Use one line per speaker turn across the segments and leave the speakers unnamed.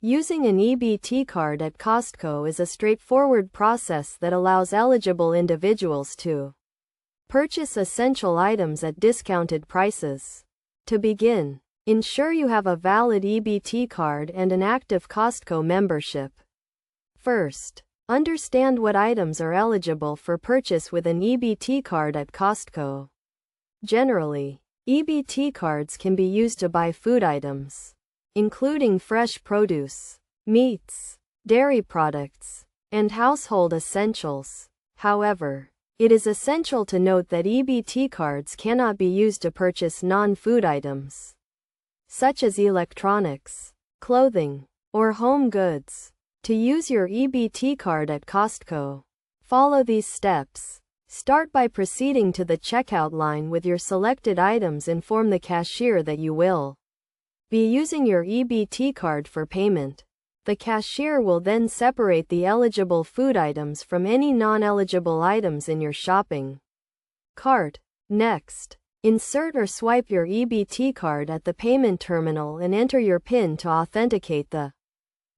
Using an EBT card at Costco is a straightforward process that allows eligible individuals to purchase essential items at discounted prices. To begin, ensure you have a valid EBT card and an active Costco membership. First, understand what items are eligible for purchase with an EBT card at Costco. Generally, EBT cards can be used to buy food items, including fresh produce, meats, dairy products, and household essentials. However, it is essential to note that EBT cards cannot be used to purchase non-food items, such as electronics, clothing, or home goods. To use your EBT card at Costco, follow these steps. Start by proceeding to the checkout line with your selected items. Inform the cashier that you will be using your EBT card for payment. The cashier will then separate the eligible food items from any non-eligible items in your shopping cart. Next, insert or swipe your EBT card at the payment terminal and enter your PIN to authenticate the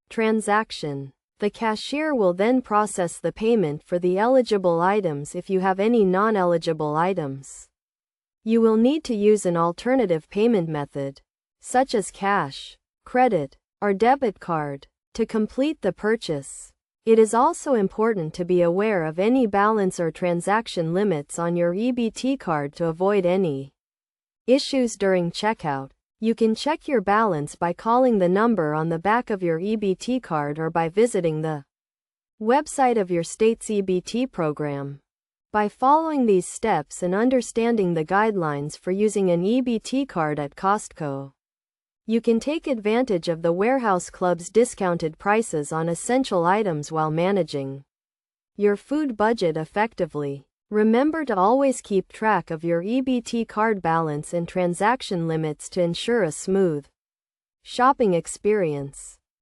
transaction. The cashier will then process the payment for the eligible items. If you have any non-eligible items, you will need to use an alternative payment method, such as cash, credit, or debit card, to complete the purchase. It is also important to be aware of any balance or transaction limits on your EBT card to avoid any issues during checkout. You can check your balance by calling the number on the back of your EBT card or by visiting the website of your state's EBT program. By following these steps and understanding the guidelines for using an EBT card at Costco, you can take advantage of the Warehouse Club's discounted prices on essential items while managing your food budget effectively. Remember to always keep track of your EBT card balance and transaction limits to ensure a smooth shopping experience.